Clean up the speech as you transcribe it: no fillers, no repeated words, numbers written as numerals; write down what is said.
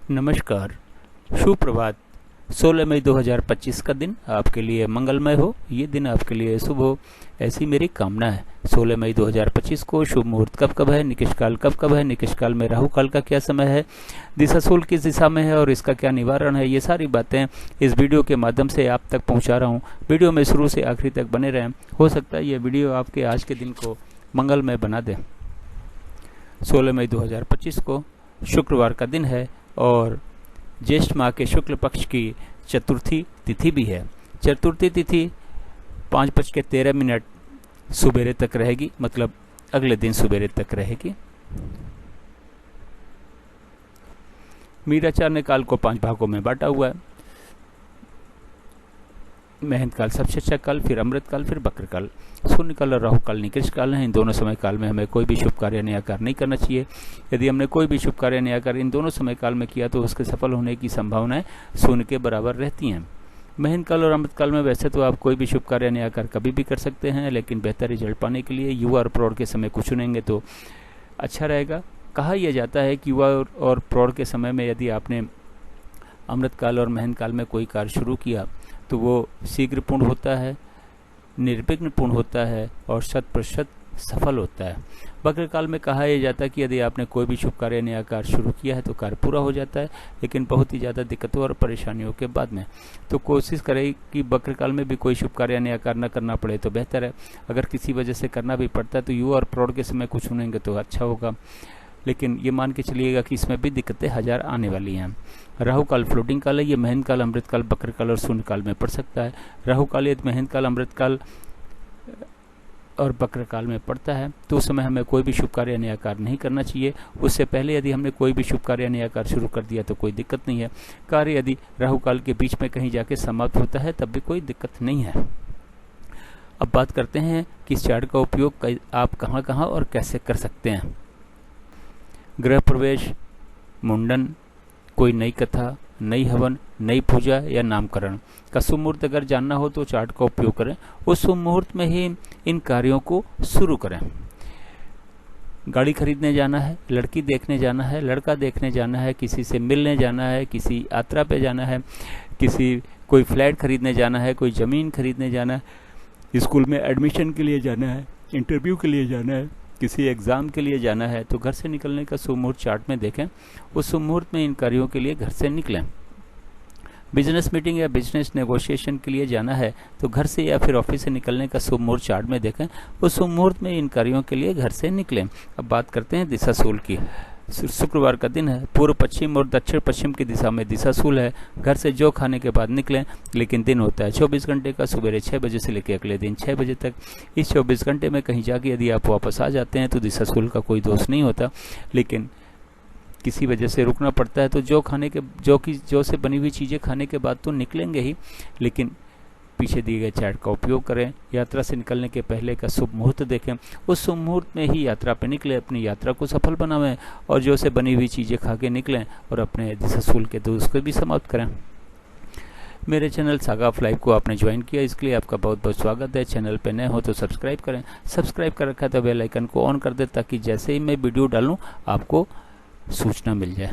नमस्कार, सुप्रभात। 16 मई 2025 का दिन आपके लिए मंगलमय हो, ये दिन आपके लिए शुभ हो, ऐसी मेरी कामना है। 16 मई 2025 को शुभ मुहूर्त कब कब है, निकिष काल कब कब है, निकिष काल में राहु काल का क्या समय है, दिशाशूल किस दिशा में है और इसका क्या निवारण है, ये सारी बातें इस वीडियो के माध्यम से आप तक पहुंचा रहा हूं। वीडियो में शुरू से आखिरी तक बने रहें। हो सकता है ये वीडियो आपके आज के दिन को मंगलमय बना दे। 16 मई 2025 को शुक्रवार का दिन है और ज्येष्ठ माह के शुक्ल पक्ष की चतुर्थी तिथि भी है। चतुर्थी तिथि 5:13 सुबेरे तक रहेगी, मतलब अगले दिन सुबेरे तक रहेगी। मीराचार्य ने काल को 5 भागों में बांटा हुआ है। महंत काल सबसे अच्छा काल, फिर अमृत काल, फिर बक्र काल। शून्य काल और राहु काल निकृष्ट काल है। इन दोनों समय काल में हमें कोई भी शुभ कार्य नया कार्य नहीं करना चाहिए। यदि हमने कोई भी शुभ कार्य नया कार्य इन दोनों समय काल में किया तो उसके सफल होने की संभावनाएं शून्य के बराबर रहती हैं। महंत काल और अमृत काल में वैसे तो आप कोई भी शुभ कार्य नया कार्य कभी भी कर सकते हैं, लेकिन बेहतर रिजल्ट पाने के लिए युवा और प्रौढ़ के समय को चुनेंगे तो अच्छा रहेगा। कहा यह जाता है कि युवा और प्रौढ़ के समय में यदि आपने अमृत काल और महंत काल में कोई कार्य शुरू किया तो वो शीघ्र पूर्ण होता है, निर्विघ्न पूर्ण होता है और 100% सफल होता है। बक्र काल में कहा यह जाता है कि यदि आपने कोई भी शुभ कार्य नया कार्य शुरू किया है तो कार्य पूरा हो जाता है, लेकिन बहुत ही ज़्यादा दिक्कतों और परेशानियों के बाद में। तो कोशिश करें कि बक्र काल में भी कोई शुभ कार्य नया कार्य न करना पड़े तो बेहतर है। अगर किसी वजह से करना भी पड़ता है तो युवा और प्रौढ़ के समय कुछ चुनेंगे तो अच्छा होगा, लेकिन ये मान के चलिएगा कि इसमें भी दिक्कतें हजार आने वाली हैं। राहु काल फ्लोटिंग काल है। ये महंत काल, अमृत काल, बक्र काल और शून्य काल में पड़ सकता है। राहु काल यदि महंत काल, अमृत काल और बक्र काल में पड़ता है तो उस समय हमें कोई भी शुभ कार्य नया कार्य नहीं करना चाहिए। उससे पहले यदि हमने कोई भी शुभ कार्य नया कार्य शुरू कर दिया तो कोई दिक्कत नहीं है। कार्य यदि राहु काल के बीच में कहीं जाके समाप्त होता है तब भी कोई दिक्कत नहीं है। अब बात करते हैं कि इस चार्ट का उपयोग आप कहाँ कहाँ और कैसे कर सकते हैं। गृह प्रवेश, मुंडन, कोई नई कथा, नई हवन, नई पूजा या नामकरण का शुभ मुहूर्त अगर जानना हो तो चार्ट का उपयोग करें। उस शुभ मुहूर्त में ही इन कार्यों को शुरू करें। गाड़ी खरीदने जाना है, लड़की देखने जाना है, लड़का देखने जाना है, किसी से मिलने जाना है, किसी यात्रा पे जाना है, कोई फ्लैट खरीदने जाना है, कोई ज़मीन खरीदने जाना है, स्कूल में एडमिशन के लिए जाना है, इंटरव्यू के लिए जाना है, किसी एग्ज़ाम के लिए जाना है, तो घर से निकलने का शुभ मुहूर्त चार्ट में देखें। उस शुभ मुहूर्त में इन कार्यों के लिए घर से निकलें। बिजनेस मीटिंग या बिजनेस नेगोशिएशन के लिए जाना है तो घर से या फिर ऑफिस से निकलने का शुभ मुहूर्त चार्ट में देखें। उस शुभ मुहूर्त में इन कार्यों के लिए घर से निकलें। अब बात करते हैं दिशाशूल की। शुक्रवार का दिन है। पूर्व पश्चिम और दक्षिण पश्चिम की दिशा में दिशाशूल है। घर से जो खाने के बाद निकलें, लेकिन दिन होता है 24 घंटे का, सुबह 6 बजे से लेकर अगले दिन 6 बजे तक। इस 24 घंटे में कहीं जाके यदि आप वापस आ जाते हैं तो दिशाशूल का कोई दोष नहीं होता, लेकिन किसी वजह से रुकना पड़ता है तो जो से बनी हुई चीज़ें खाने के बाद तो निकलेंगे ही, लेकिन पीछे दिए गए चार्ट का उपयोग करें। यात्रा से निकलने के पहले का शुभ मुहूर्त देखें। उस शुभ मुहूर्त में ही यात्रा पर निकलें, अपनी यात्रा को सफल बनावें और जो से बनी हुई चीज़ें खा के निकलें और अपने दिशाशूल के दोष को भी समाप्त करें। मेरे चैनल सागा ऑफ लाइफ को आपने ज्वाइन किया, इसके लिए आपका बहुत बहुत स्वागत है। चैनल पे नए हो तो सब्सक्राइब करें। सब्सक्राइब कर रखा है तो बेल आइकन को ऑन कर दें ताकि जैसे ही मैं वीडियो डालूँ आपको सूचना मिल जाए।